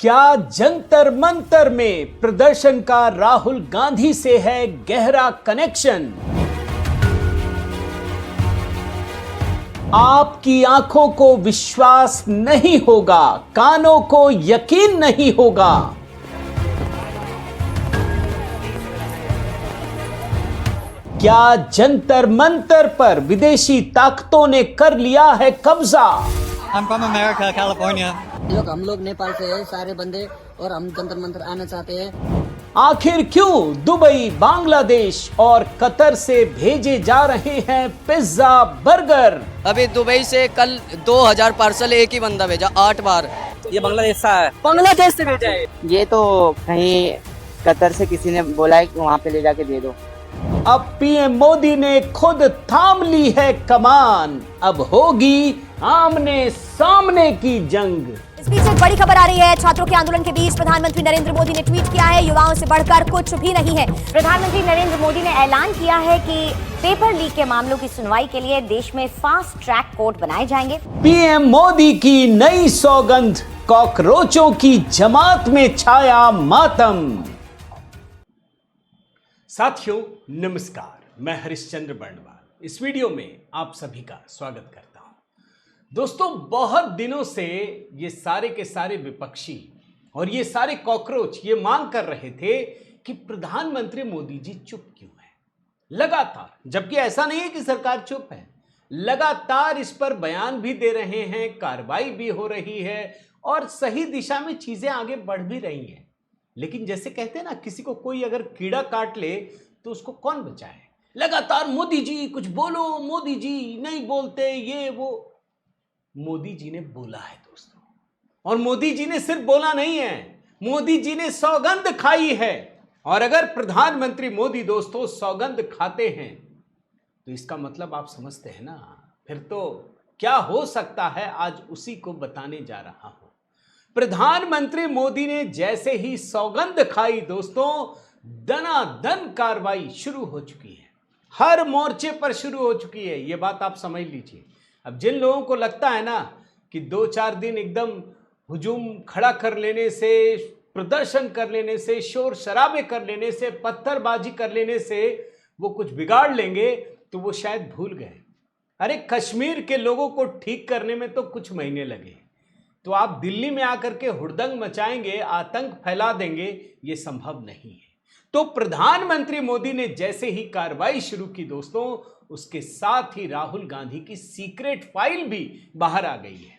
क्या जंतर मंतर में प्रदर्शन का राहुल गांधी से है गहरा कनेक्शन? आपकी आंखों को विश्वास नहीं होगा, कानों को यकीन नहीं होगा। क्या जंतर मंतर पर विदेशी ताकतों ने कर लिया है कब्जा? I'm from America, California. हम लोग नेपाल से हैं सारे बंदे और हम जंतर मंतर आना चाहते हैं। आखिर क्यों दुबई, बांग्लादेश और कतर से भेजे जा रहे हैं पिज्जा, बर्गर? अभी दुबई से कल 2000 पार्सल एक ही बंदा भेजा 8 बार। ये बांग्लादेश से है। बांग्लादेश से भेजा है। ये तो कहीं कतर से किसी ने बोला है कि वहाँ पे ले जाके दे दो। अब पीएम मोदी ने खुद थाम ली है कमान, अब होगी आमने सामने की जंग। इस बीच एक बड़ी खबर आ रही है। छात्रों के आंदोलन के बीच प्रधानमंत्री नरेंद्र मोदी ने ट्वीट किया है, युवाओं से बढ़कर कुछ भी नहीं है। प्रधानमंत्री नरेंद्र मोदी ने ऐलान किया है कि पेपर लीक के मामलों की सुनवाई के लिए देश में फास्ट ट्रैक कोर्ट बनाए जाएंगे। पीएम मोदी की नई सौगंध, कॉकरोचों की जमात में छाया मातम। साथियों नमस्कार, मैं हरिश्चंद्र बर्णवाल इस वीडियो में आप सभी का स्वागत करता हूं। दोस्तों, बहुत दिनों से ये सारे के सारे विपक्षी और ये सारे कॉकरोच ये मांग कर रहे थे कि प्रधानमंत्री मोदी जी चुप क्यों है लगातार, जबकि ऐसा नहीं है कि सरकार चुप है। लगातार इस पर बयान भी दे रहे हैं, कार्रवाई भी हो रही है और सही दिशा में चीजें आगे बढ़ भी रही हैं। लेकिन जैसे कहते हैं ना, किसी को कोई अगर कीड़ा काट ले तो उसको कौन बचाए? लगातार मोदी जी कुछ बोलो, मोदी जी नहीं बोलते, ये वो। मोदी जी ने बोला है दोस्तों, और मोदी जी ने सिर्फ बोला नहीं है, मोदी जी ने सौगंध खाई है। और अगर प्रधानमंत्री मोदी दोस्तों सौगंध खाते हैं तो इसका मतलब आप समझते हैं ना, फिर तो क्या हो सकता है, आज उसी को बताने जा रहा हूं। प्रधानमंत्री मोदी ने जैसे ही सौगंध खाई दोस्तों, दनादन कार्रवाई शुरू हो चुकी है, हर मोर्चे पर शुरू हो चुकी है। यह बात आप समझ लीजिए। अब जिन लोगों को लगता है ना कि 2-4 दिन एकदम हुजूम खड़ा कर लेने से, प्रदर्शन कर लेने से, शोर शराबे कर लेने से, पत्थरबाजी कर लेने से वो कुछ बिगाड़ लेंगे, तो वो शायद भूल गए। अरे कश्मीर के लोगों को ठीक करने में तो कुछ महीने लगे, तो आप दिल्ली में आकर के हुड़दंग मचाएंगे, आतंक फैला देंगे, ये संभव नहीं है। तो प्रधानमंत्री मोदी ने जैसे ही कार्रवाई शुरू की दोस्तों, उसके साथ ही राहुल गांधी की सीक्रेट फाइल भी बाहर आ गई है।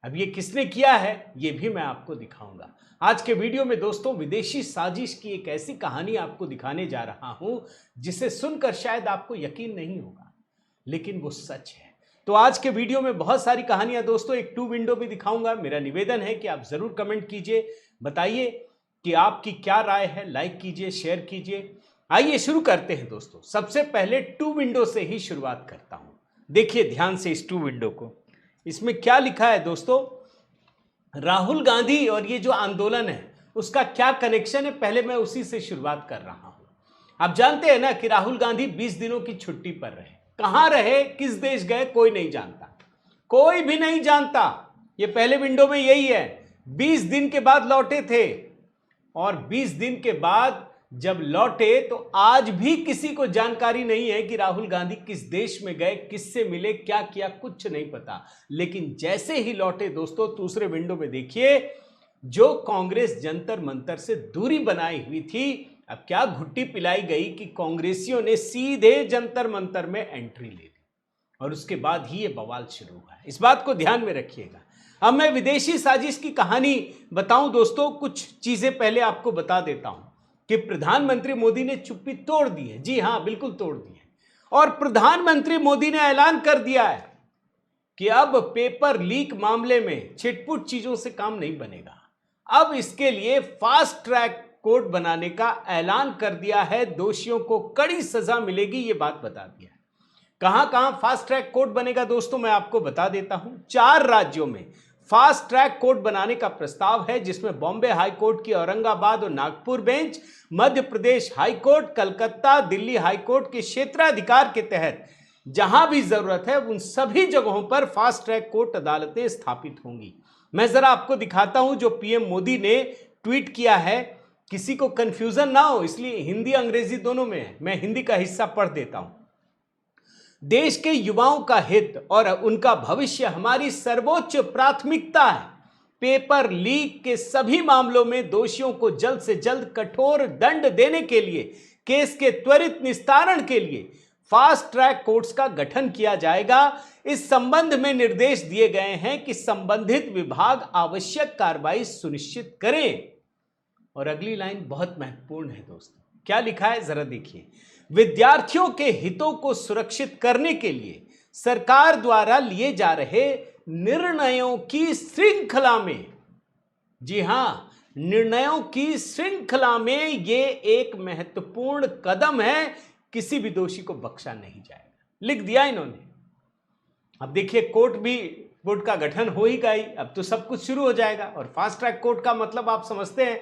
अब ये किसने किया है ये भी मैं आपको दिखाऊंगा आज के वीडियो में दोस्तों। विदेशी साजिश की एक ऐसी कहानी आपको दिखाने जा रहा हूं जिसे सुनकर शायद आपको यकीन नहीं होगा, लेकिन वो सच है। तो आज के वीडियो में बहुत सारी कहानियां दोस्तों, एक 2 विंडो भी दिखाऊंगा। मेरा निवेदन है कि आप जरूर कमेंट कीजिए, बताइए कि आपकी क्या राय है, लाइक कीजिए, शेयर कीजिए। आइए शुरू करते हैं दोस्तों। सबसे पहले 2 विंडो से ही शुरुआत करता हूं। देखिए ध्यान से इस 2 विंडो को। इसमें क्या लिखा है दोस्तों, राहुल गांधी और ये जो आंदोलन है उसका क्या कनेक्शन है, पहले मैं उसी से शुरुआत कर रहा हूं। आप जानते हैं ना कि राहुल गांधी 20 दिनों की छुट्टी पर रहे। कहां रहे, किस देश गए, कोई नहीं जानता, कोई भी नहीं जानता। ये पहले विंडो में यही है। 20 दिन के बाद लौटे थे, और 20 दिन के बाद जब लौटे तो आज भी किसी को जानकारी नहीं है कि राहुल गांधी किस देश में गए, किससे मिले, क्या किया, कुछ नहीं पता। लेकिन जैसे ही लौटे दोस्तों, दूसरे विंडो में देखिए, जो कांग्रेस जंतर मंतर से दूरी बनाई हुई थी, अब क्या घुट्टी पिलाई गई कि कांग्रेसियों ने सीधे जंतर मंतर में एंट्री ले ली, और उसके बाद ही ये बवाल शुरू हुआ है। इस बात को ध्यान में रखिएगा। अब मैं विदेशी साजिश की कहानी बताऊं दोस्तों, कुछ चीजें पहले आपको बता देता हूं कि प्रधानमंत्री मोदी ने चुप्पी तोड़ दी है। जी हां, बिल्कुल तोड़ दी है। और प्रधानमंत्री मोदी ने ऐलान कर दिया है कि अब पेपर लीक मामले में छिटपुट चीजों से काम नहीं बनेगा। अब इसके लिए फास्ट ट्रैक कोर्ट बनाने का ऐलान कर दिया है, दोषियों को कड़ी सजा मिलेगी, ये बात बता दिया है। कहां कहां फास्ट ट्रैक कोर्ट बनेगा दोस्तों, मैं आपको बता देता हूं। 4 राज्यों में फास्ट ट्रैक कोर्ट बनाने का प्रस्ताव है, जिसमें बॉम्बे हाई कोर्ट की औरंगाबाद और Nagpur bench, Madhya Pradesh high court, Calcutta, Delhi high court के क्षेत्राधिकार के तहत जहां भी जरूरत है उन सभी जगहों पर फास्ट ट्रैक कोर्ट अदालतें स्थापित होंगी। मैं जरा आपको दिखाता हूं जो पीएम मोदी ने ट्वीट किया है, किसी को कंफ्यूजन ना हो इसलिए हिंदी अंग्रेजी दोनों में है, मैं हिंदी का हिस्सा पढ़ देता हूं। देश के युवाओं का हित और उनका भविष्य हमारी सर्वोच्च प्राथमिकता है। पेपर लीक के सभी मामलों में दोषियों को जल्द से जल्द कठोर दंड देने के लिए, केस के त्वरित निस्तारण के लिए फास्ट ट्रैक कोर्ट्स का गठन किया जाएगा। इस संबंध में निर्देश दिए गए हैं कि संबंधित विभाग आवश्यक कार्रवाई सुनिश्चित करें। और अगली लाइन बहुत महत्वपूर्ण है दोस्तों, क्या लिखा है जरा देखिए। विद्यार्थियों के हितों को सुरक्षित करने के लिए सरकार द्वारा लिए जा रहे निर्णयों की श्रृंखला में, जी हां, निर्णयों की श्रृंखला में ये एक महत्वपूर्ण कदम है, किसी भी दोषी को बख्शा नहीं जाएगा, लिख दिया इन्होंने। अब देखिए कोर्ट का गठन हो ही गई, अब तो सब कुछ शुरू हो जाएगा। और फास्ट ट्रैक कोर्ट का मतलब आप समझते हैं,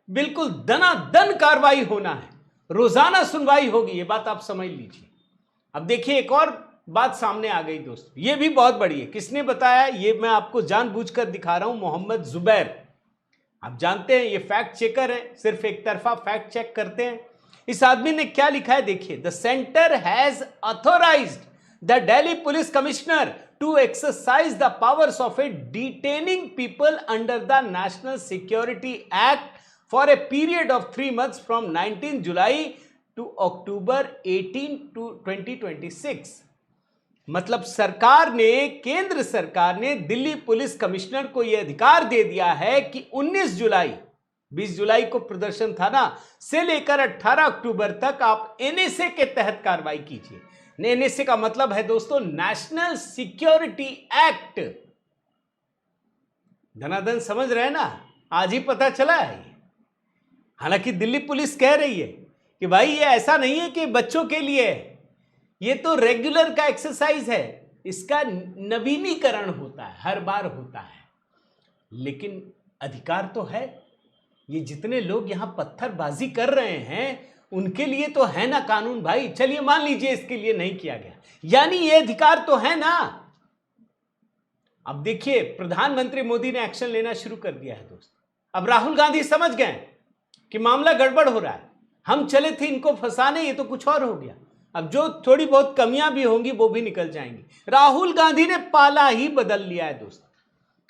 बिल्कुल दनादन कार्रवाई होना है, रोजाना सुनवाई होगी, ये बात आप समझ लीजिए। अब देखिए एक और बात सामने आ गई दोस्तों, ये भी बहुत बड़ी है। किसने बताया ये मैं आपको जानबूझकर दिखा रहा हूं, मोहम्मद जुबैर। आप जानते हैं ये फैक्ट चेकर है, सिर्फ एक तरफा फैक्ट चेक करते हैं। इस आदमी ने क्या लिखा है देखिए। The centre has authorised the Delhi police commissioner to exercise the powers of a detaining people under the national security act for a period of 3 months from 19 July to October 18 to 2026। मतलब सरकार ने, केंद्र सरकार ने दिल्ली पुलिस कमिश्नर को यह अधिकार दे दिया है कि 20 जुलाई को प्रदर्शन था ना, से लेकर 18 अक्टूबर तक आप एनएसए के तहत कार्रवाई कीजिए। एनएसए का मतलब है दोस्तों नेशनल सिक्योरिटी एक्ट। धनाधन समझ रहे हैं ना, आज ही पता चला है। हालांकि दिल्ली पुलिस कह रही है कि भाई ये ऐसा नहीं है कि बच्चों के लिए है, ये तो रेगुलर का एक्सरसाइज है, इसका नवीनीकरण होता है, हर बार होता है। लेकिन अधिकार तो है, ये जितने लोग यहां पत्थरबाजी कर रहे हैं उनके लिए तो है ना कानून भाई। चलिए मान लीजिए इसके लिए नहीं किया गया, यानी ये अधिकार तो है ना। अब देखिए प्रधानमंत्री मोदी ने एक्शन लेना शुरू कर दिया है दोस्तों। अब राहुल गांधी समझ गए कि मामला गड़बड़ हो रहा है, हम चले थे इनको फंसाने, ये तो कुछ और हो गया। अब जो थोड़ी बहुत कमियां भी होंगी वो भी निकल जाएंगी। राहुल गांधी ने पाला ही बदल लिया है दोस्तों।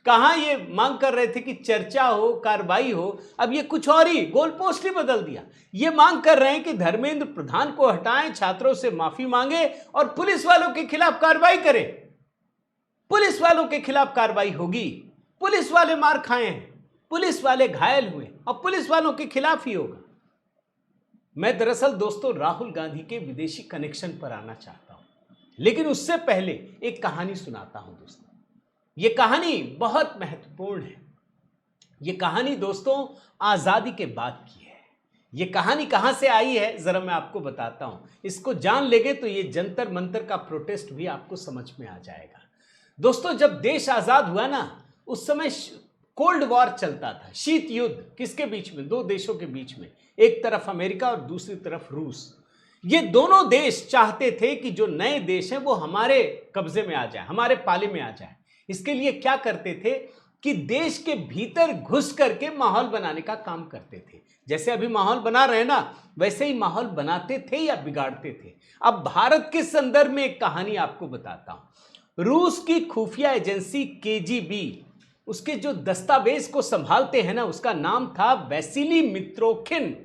कहां ये मांग कर रहे थे कि चर्चा हो, कार्रवाई हो, अब ये कुछ और ही गोल पोस्ट ही बदल दिया। ये मांग कर रहे हैं कि धर्मेंद्र प्रधान को हटाएं, छात्रों से माफी मांगे और पुलिस वालों के खिलाफ कार्रवाई करें। पुलिस वालों के खिलाफ कार्रवाई होगी, पुलिस वाले मार खाए हैं, पुलिस वाले घायल हुए और पुलिस वालों के खिलाफ ही होगा। मैं दरअसल दोस्तों राहुल गांधी के विदेशी कनेक्शन पर आना चाहता हूं, लेकिन उससे पहले एक कहानी सुनाता हूं दोस्तों। यह कहानी बहुत महत्वपूर्ण है। यह कहानी दोस्तों आजादी के बाद की है। यह कहानी कहां से आई है जरा मैं आपको बताता हूं। इसको जान लेंगे तो यह जंतर मंतर का प्रोटेस्ट भी आपको समझ में आ जाएगा। दोस्तों जब देश आजाद हुआ ना, उस समय कोल्ड वॉर चलता था, शीत युद्ध। किसके बीच में? दो देशों के बीच में, एक तरफ अमेरिका और दूसरी तरफ रूस। ये दोनों देश चाहते थे कि जो नए देश हैं वो हमारे कब्जे में आ जाए, हमारे पाले में आ जाए। इसके लिए क्या करते थे कि देश के भीतर घुस करके माहौल बनाने का काम करते थे। जैसे अभी माहौल बना रहे हैं ना, वैसे ही माहौल बनाते थे या बिगाड़ते थे। अब भारत के संदर्भ में एक कहानी आपको बताता हूं। रूस की खुफिया एजेंसी केजीबी, उसके जो दस्तावेज को संभालते हैं ना, उसका नाम था वैसिली मित्रोखिन।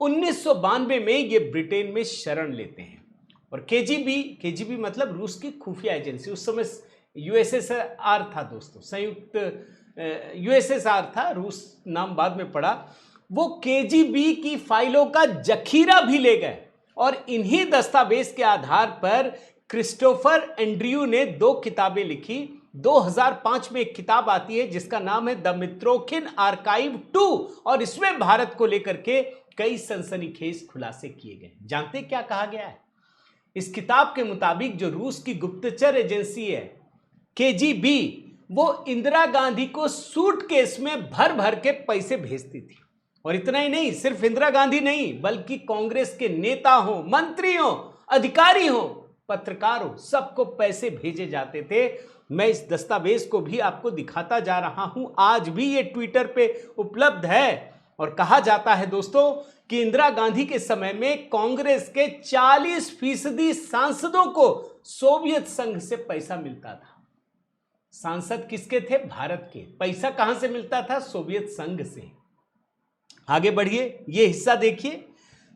1992 में ये ब्रिटेन में शरण लेते हैं। और केजीबी मतलब रूस की खुफिया एजेंसी। उस समय यूएसएसआर था दोस्तों, संयुक्त यूएसएसआर था, रूस नाम बाद में पड़ा। वो केजीबी की फाइलों का जखीरा भी ले गए और इन्हीं दस्तावेज के आधार पर क्रिस्टोफर एंड्रयू ने 2 किताबें लिखी। 2005 में एक किताब आती है जिसका नाम है द मित्रोखिन आर्काइव 2, और इसमें भारत को लेकर के कई सनसनीखेज खुलासे किए गए। जानते क्या कहा गया है इस किताब के मुताबिक? जो रूस की गुप्तचर एजेंसी है केजीबी, वो इंदिरा गांधी को सूटकेस में भर भर के पैसे भेजती थी। और इतना ही नहीं, सिर्फ इंदिरा गांधी नहीं, बल्कि कांग्रेस के नेता हो, मंत्री हो, अधिकारी हो, पत्रकार हो, सबको पैसे भेजे जाते थे मैं इस दस्तावेज को भी आपको दिखाता जा रहा हूं, आज भी ये ट्विटर पे उपलब्ध है। और कहा जाता है दोस्तों कि इंदिरा गांधी के समय में कांग्रेस के 40% सांसदों को सोवियत संघ से पैसा मिलता था। सांसद किसके थे? भारत के। पैसा कहां से मिलता था? सोवियत संघ से। आगे बढ़िए, ये हिस्सा देखिए।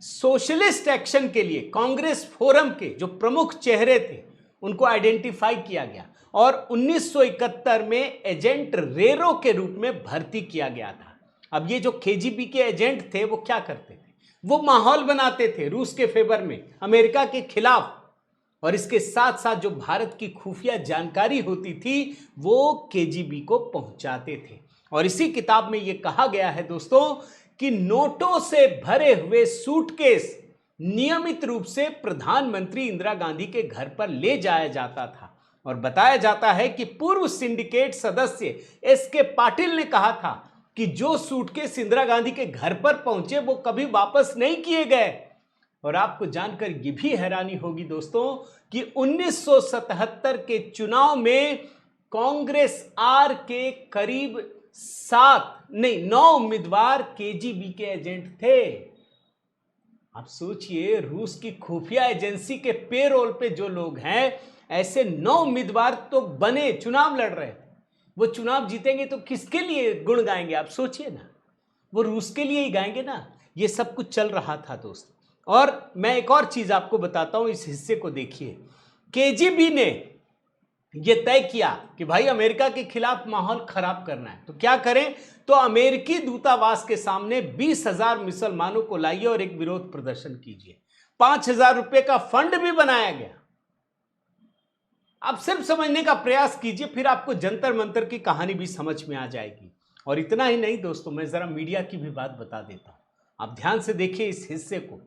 सोशलिस्ट एक्शन के लिए कांग्रेस फोरम के जो प्रमुख चेहरे थे उनको आइडेंटिफाई किया गया और 1971 में एजेंट रेरो के रूप में भर्ती किया गया था। अब ये जो केजीबी के एजेंट थे वो क्या करते थे? वो माहौल बनाते थे रूस के फेवर में, अमेरिका के खिलाफ, और इसके साथ साथ जो भारत की खुफिया जानकारी होती थी वो केजीबी को पहुंचाते थे। और इसी किताब में ये कहा गया है दोस्तों कि नोटों से भरे हुए सूटकेस नियमित रूप से प्रधानमंत्री इंदिरा गांधी के घर पर ले जाया जाता था। और बताया जाता है कि पूर्व सिंडिकेट सदस्य एस.के. पाटिल ने कहा था कि जो सूटकेस इंदिरा गांधी के घर पर पहुंचे वो कभी वापस नहीं किए गए। और आपको जानकर यह भी हैरानी होगी दोस्तों कि 1977 के चुनाव में कांग्रेस आर के करीब 9 उम्मीदवार केजीबी के एजेंट थे। आप सोचिए, रूस की खुफिया एजेंसी के पेरोल पे जो लोग हैं, ऐसे 9 उम्मीदवार तो बने, चुनाव लड़ रहे थे। वो चुनाव जीतेंगे तो किसके लिए गुण गाएंगे? आप सोचिए ना, वो रूस के लिए ही गाएंगे ना। ये सब कुछ चल रहा था दोस्त। और मैं एक और चीज आपको बताता हूं, इस हिस्से को देखिए। केजीबी ने यह तय किया कि भाई अमेरिका के खिलाफ माहौल खराब करना है, तो क्या करें? तो अमेरिकी दूतावास के सामने 20,000 मुसलमानों को लाइए और एक विरोध प्रदर्शन कीजिए। 5,000 रुपए का फंड भी बनाया गया। आप सिर्फ समझने का प्रयास कीजिए, फिर आपको जंतर मंतर की कहानी भी समझ में आ जाएगी। और इतना ही नहीं दोस्तों, मैं जरा मीडिया की भी बात बता देता हूं। आप ध्यान से देखिए इस हिस्से को।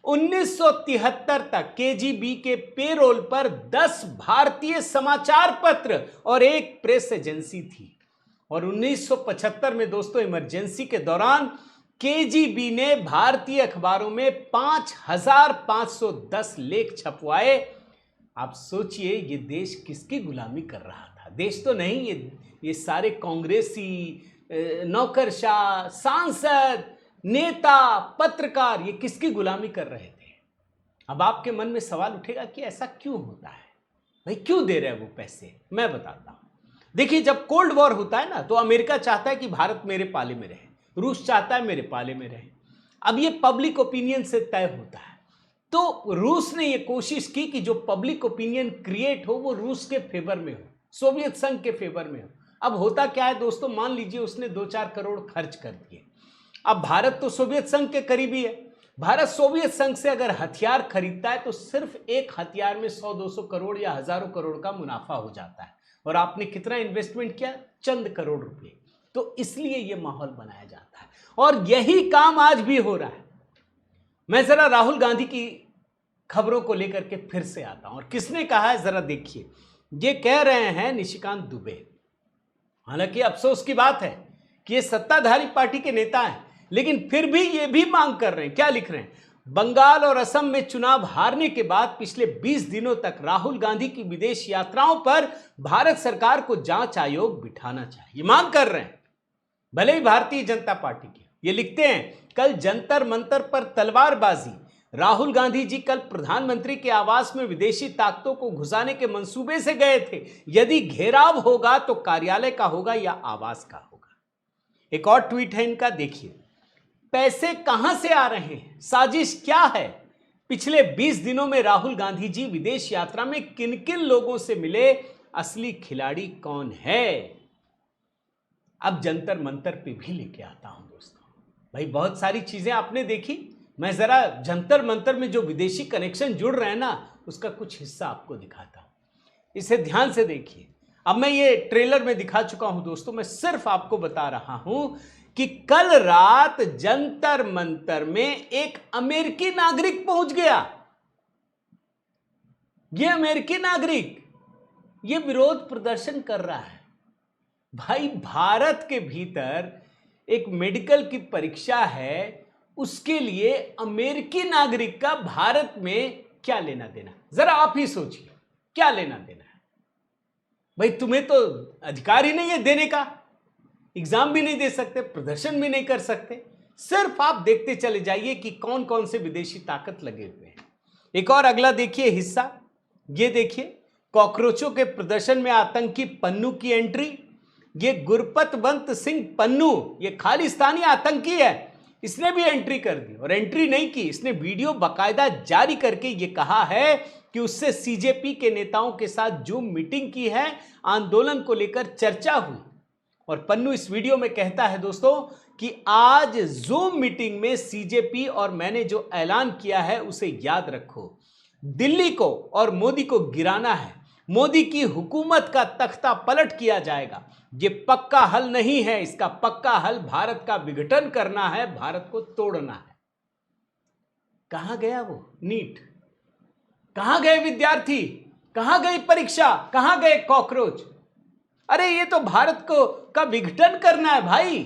1973 तक केजीबी के पेरोल पर 10 भारतीय समाचार पत्र और एक प्रेस एजेंसी थी। और 1975 में दोस्तों इमरजेंसी के दौरान केजीबी ने भारतीय अखबारों में 5,510 लेख छपवाए। आप सोचिए, ये देश किसकी गुलामी कर रहा था? देश तो नहीं, ये सारे कांग्रेसी, नौकरशाह, सांसद, नेता, पत्रकार, ये किसकी गुलामी कर रहे थे? अब आपके मन में सवाल उठेगा कि ऐसा क्यों होता है? भाई क्यों दे रहे हैं वो पैसे? मैं बताता हूं। देखिए, जब कोल्ड वॉर होता है ना, तो अमेरिका चाहता है कि भारत मेरे पाले में रहे, रूस चाहता है मेरे पाले में रहे। अब ये पब्लिक ओपिनियन से तय होता है। तो रूस ने ये कोशिश की कि जो पब्लिक ओपिनियन क्रिएट हो वो रूस के फेवर में हो, सोवियत संघ के फेवर में हो। अब होता क्या है दोस्तों, मान लीजिए उसने 2-4 करोड़ खर्च कर दिए। अब भारत तो सोवियत संघ के करीबी है। भारत सोवियत संघ से अगर हथियार खरीदता है तो सिर्फ एक हथियार में 100-200 करोड़ या हजारों करोड़ का मुनाफा हो जाता है। और आपने कितना इन्वेस्टमेंट किया? चंद करोड़ रुपए। तो इसलिए यह माहौल बनाया जाता है और यही काम आज भी हो रहा है। मैं जरा राहुल गांधी की खबरों को लेकर के फिर से आता हूं और किसने कहा है जरा देखिए। ये कह रहे हैं निशिकांत दुबे। हालांकि अफसोस की बात है कि ये सत्ताधारी पार्टी के नेता हैं, लेकिन फिर भी ये भी मांग कर रहे हैं। क्या लिख रहे हैं? बंगाल और असम में चुनाव हारने के बाद पिछले 20 दिनों तक राहुल गांधी की विदेश यात्राओं पर भारत सरकार को जांच आयोग बिठाना चाहिए। मांग कर रहे हैं, भले ही भारतीय जनता पार्टी की। ये लिखते हैं, कल जंतर मंतर पर तलवारबाजी। राहुल गांधी जी कल प्रधानमंत्री के आवास में विदेशी ताकतों को घुसाने के मंसूबे से गए थे। यदि घेराव होगा तो कार्यालय का होगा या आवास का होगा। एक और ट्वीट है इनका, देखिए। पैसे कहां से आ रहे हैं? साजिश क्या है? पिछले 20 दिनों में राहुल गांधी जी विदेश यात्रा में किन किन लोगों से मिले? असली खिलाड़ी कौन है? अब जंतर मंतर पे भी लेके आता हूं दोस्तों। भाई बहुत सारी चीजें आपने देखी, मैं जरा जंतर मंतर में जो विदेशी कनेक्शन जुड़ रहे हैं ना, उसका कुछ हिस्सा आपको दिखाता हूं। इसे ध्यान से देखिए। अब मैं ये ट्रेलर में दिखा चुका हूं दोस्तों, मैं सिर्फ आपको बता रहा हूं कि कल रात जंतर मंतर में एक अमेरिकी नागरिक पहुंच गया। यह अमेरिकी नागरिक ये विरोध प्रदर्शन कर रहा है। भाई भारत के भीतर एक मेडिकल की परीक्षा है, उसके लिए अमेरिकी नागरिक का भारत में क्या लेना देना? जरा आप ही सोचिए, क्या लेना देना है? भाई तुम्हें तो अधिकार ही नहीं है देने का, एग्जाम भी नहीं दे सकते, प्रदर्शन भी नहीं कर सकते। सिर्फ आप देखते चले जाइए कि कौन कौन से विदेशी ताकत लगे हुए हैं। एक और अगला देखिए हिस्सा, ये देखिए कॉकरोचों के प्रदर्शन में आतंकी पन्नू की एंट्री। ये गुरपतवंत सिंह पन्नू, ये खालिस्तानी आतंकी है, इसने भी एंट्री कर दी। और एंट्री नहीं की, इसने वीडियो बाकायदा जारी करके ये कहा है कि उससे सीजेपी के नेताओं के साथ जूम मीटिंग की है, आंदोलन को लेकर चर्चा हुई। और पन्नू इस वीडियो में कहता है दोस्तों कि आज जूम मीटिंग में सीजेपी और मैंने जो ऐलान किया है उसे याद रखो। दिल्ली को और मोदी को गिराना है, मोदी की हुकूमत का तख्ता पलट किया जाएगा। ये पक्का हल नहीं है, इसका पक्का हल भारत का विघटन करना है, भारत को तोड़ना है। कहां गया वो नीट? कहां गए विद्यार्थी? कहां गई परीक्षा? कहां गए कॉकरोच? अरे ये तो भारत को का विघटन करना है भाई।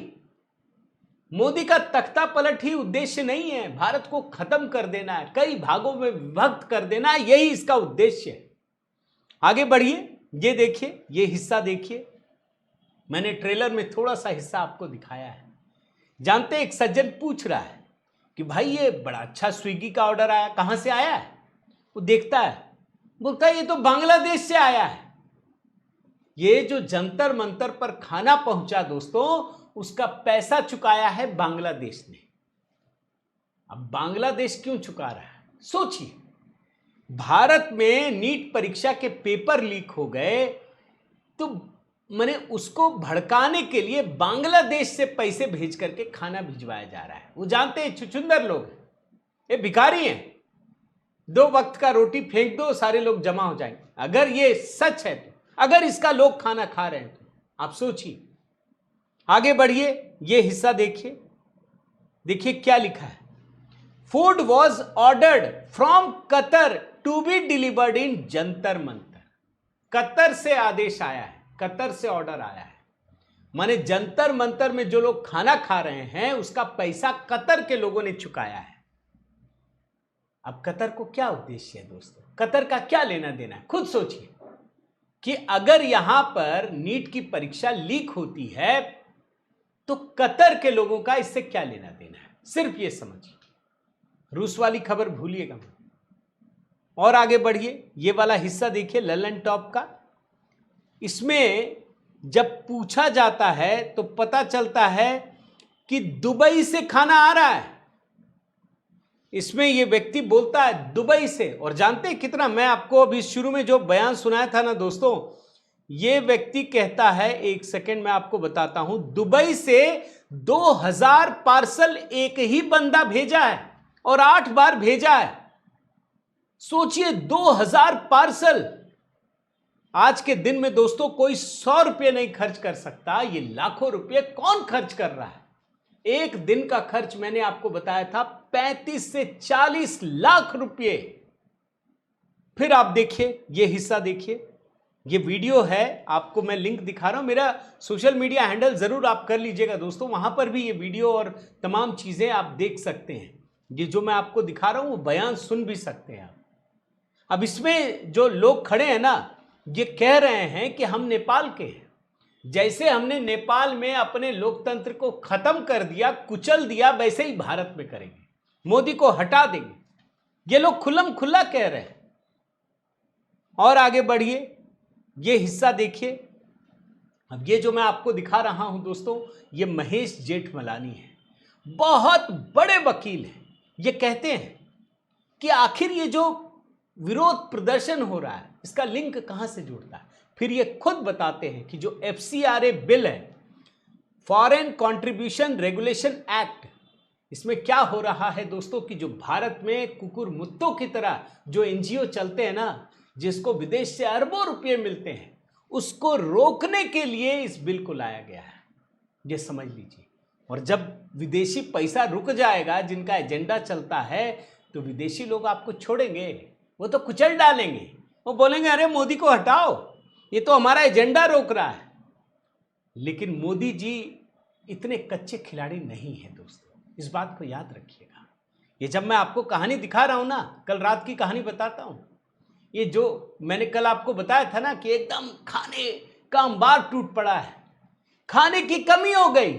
मोदी का तख्ता पलट ही उद्देश्य नहीं है, भारत को खत्म कर देना है, कई भागों में विभक्त कर देना है, यही इसका उद्देश्य है। आगे बढ़िए, ये देखिए, ये हिस्सा देखिए, मैंने ट्रेलर में थोड़ा सा हिस्सा आपको दिखाया है। जानते एक सज्जन पूछ रहा है कि भाई ये बड़ा अच्छा स्विगी का ऑर्डर आया, कहां से आया है? वो देखता है, बोलता है ये तो बांग्लादेश से आया है। ये जो जंतर मंतर पर खाना पहुंचा दोस्तों, उसका पैसा चुकाया है बांग्लादेश ने। अब बांग्लादेश क्यों चुका रहा है? सोचिए, भारत में नीट परीक्षा के पेपर लीक हो गए तो मैंने उसको भड़काने के लिए बांग्लादेश से पैसे भेज करके खाना भिजवाया जा रहा है। वो जानते हैं छुछुंदर लोग हैं, ये भिखारी हैं, 2 वक्त का रोटी फेंक दो सारे लोग जमा हो जाएंगे। अगर ये सच है तो, अगर इसका लोग खाना खा रहे हैं तो आप सोचिए। आगे बढ़िए, ये हिस्सा देखिए, देखिए क्या लिखा है। Food was ordered from Qatar to be delivered in Jantar Mantar. Qatar से आदेश आया है, कतर से ऑर्डर आया है, माने जंतर मंतर में जो लोग खाना खा रहे हैं उसका पैसा कतर के लोगों ने चुकाया है। अब कतर को क्या उद्देश्य है दोस्तों? कतर का क्या लेना देना है? खुद सोचिए कि अगर यहां पर नीट की परीक्षा लीक होती है तो कतर के लोगों का इससे क्या लेना देना है? सिर्फ ये समझिए। रूस वाली खबर भूलिएगा मत। और आगे बढ़िए, ये वाला हिस्सा देखिए ललन टॉप का। इसमें जब पूछा जाता है तो पता चलता है कि दुबई से खाना आ रहा है। इसमें ये व्यक्ति बोलता है दुबई से, और जानते हैं कितना, मैं आपको अभी शुरू में जो बयान सुनाया था ना दोस्तों, ये व्यक्ति कहता है, एक सेकंड में आपको बताता हूं, दुबई से 2000 पार्सल एक ही बंदा भेजा है और 8 बार भेजा है। सोचिए 2000 पार्सल। आज के दिन में दोस्तों कोई 100 रुपये नहीं खर्च कर सकता, ये लाखों रुपये कौन खर्च कर रहा है? एक दिन का खर्च मैंने आपको बताया था 35 से 40 लाख रुपये। फिर आप देखिए, ये हिस्सा देखिए, ये वीडियो है, आपको मैं लिंक दिखा रहा हूं, मेरा सोशल मीडिया हैंडल जरूर आप कर लीजिएगा दोस्तों, वहां पर भी ये वीडियो और तमाम चीजें आप देख सकते हैं। ये जो मैं आपको दिखा रहा हूं वो बयान सुन भी सकते हैं आप। अब इसमें जो लोग खड़े हैं ना, ये कह रहे हैं कि हम नेपाल के हैं, जैसे हमने नेपाल में अपने लोकतंत्र को खत्म कर दिया, कुचल दिया, वैसे ही भारत में करेंगे, मोदी को हटा देंगे। ये लोग खुल्लम खुल्ला कह रहे हैं। और आगे बढ़िए, ये हिस्सा देखिए। अब ये जो मैं आपको दिखा रहा हूं दोस्तों, ये महेश जेठमलानी है, बहुत बड़े वकील हैं। ये कहते हैं कि आखिर ये जो विरोध प्रदर्शन हो रहा है इसका लिंक कहां से जुड़ता है। फिर ये खुद बताते हैं कि जो FCRA बिल है, फॉरेन कंट्रीब्यूशन रेगुलेशन एक्ट, इसमें क्या हो रहा है दोस्तों कि जो भारत में कुकुर मुत्तों की तरह जो NGO चलते हैं ना, जिसको विदेश से अरबों रुपये मिलते हैं, उसको रोकने के लिए इस बिल को लाया गया है, ये समझ लीजिए। और जब विदेशी पैसा रुक जाएगा, जिनका एजेंडा चलता है, तो विदेशी लोग आपको छोड़ेंगे, वो तो कुचल डालेंगे, वो बोलेंगे अरे मोदी को हटाओ, ये तो हमारा एजेंडा रोक रहा है। लेकिन मोदी जी इतने कच्चे खिलाड़ी नहीं है दोस्तों, इस बात को याद रखिएगा। ये जब मैं आपको कहानी दिखा रहा हूं ना, कल रात की कहानी बताता हूं, ये जो मैंने कल आपको बताया था ना कि एकदम खाने का अंबार टूट पड़ा है, खाने की कमी हो गई,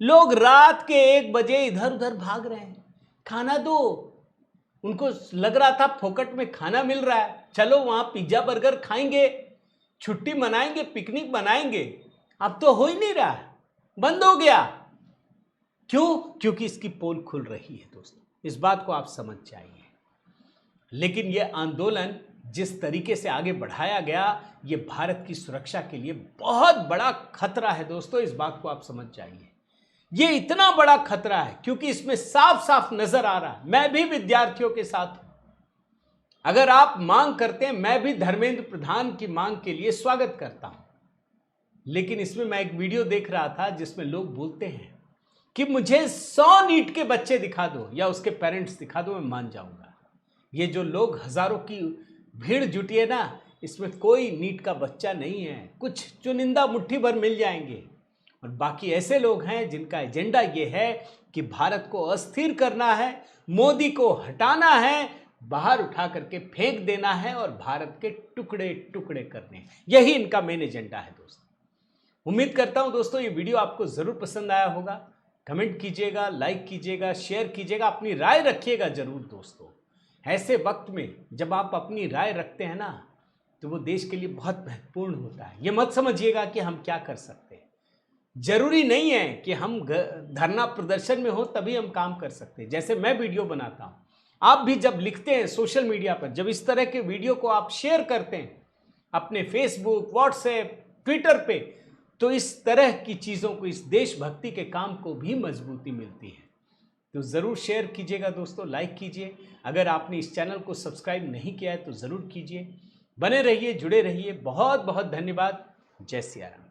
लोग रात के 1 बजे इधर उधर भाग रहे हैं, खाना दो। उनको लग रहा था फोकट में खाना मिल रहा है, चलो वहां पिज्जा बर्गर खाएंगे, छुट्टी मनाएंगे, पिकनिक मनाएंगे। अब तो हो ही नहीं रहा, बंद हो गया। क्यों? क्योंकि इसकी पोल खुल रही है दोस्तों, इस बात को आप समझ जाइए। लेकिन यह आंदोलन जिस तरीके से आगे बढ़ाया गया, यह भारत की सुरक्षा के लिए बहुत बड़ा खतरा है दोस्तों, इस बात को आप समझ जाइए। ये इतना बड़ा खतरा है क्योंकि इसमें साफ साफ नजर आ रहा है, मैं भी विद्यार्थियों के साथ हूं। अगर आप मांग करते हैं, मैं भी धर्मेंद्र प्रधान की मांग के लिए स्वागत करता हूं। लेकिन इसमें मैं एक वीडियो देख रहा था जिसमें लोग बोलते हैं कि मुझे 100 नीट के बच्चे दिखा दो या उसके पेरेंट्स दिखा दो, मैं मान जाऊंगा। ये जो लोग हजारों की भीड़ जुटी है ना, इसमें कोई नीट का बच्चा नहीं है, कुछ चुनिंदा मुट्ठी भर मिल जाएंगे और बाकी ऐसे लोग हैं जिनका एजेंडा ये है कि भारत को अस्थिर करना है, मोदी को हटाना है, बाहर उठा करके फेंक देना है और भारत के टुकड़े टुकड़े करने हैं। यही इनका मेन एजेंडा है दोस्तों। उम्मीद करता हूं दोस्तों ये वीडियो आपको जरूर पसंद आया होगा। कमेंट कीजिएगा, लाइक कीजिएगा, शेयर कीजिएगा, अपनी राय रखिएगा जरूर दोस्तों। ऐसे वक्त में जब आप अपनी राय रखते हैं ना, तो वो देश के लिए बहुत महत्वपूर्ण होता है। ये मत समझिएगा कि हम क्या कर सकते हैं, जरूरी नहीं है कि हम धरना प्रदर्शन में हो तभी हम काम कर सकते हैं। जैसे मैं वीडियो बनाता हूं, आप भी जब लिखते हैं सोशल मीडिया पर, जब इस तरह के वीडियो को आप शेयर करते हैं अपने फेसबुक, व्हाट्सएप, ट्विटर पे, तो इस तरह की चीज़ों को, इस देशभक्ति के काम को भी मजबूती मिलती है। तो ज़रूर शेयर कीजिएगा दोस्तों, लाइक कीजिए। अगर आपने इस चैनल को सब्सक्राइब नहीं किया है तो ज़रूर कीजिए। बने रहिए, जुड़े रहिए। बहुत बहुत धन्यवाद। जय सिया राम।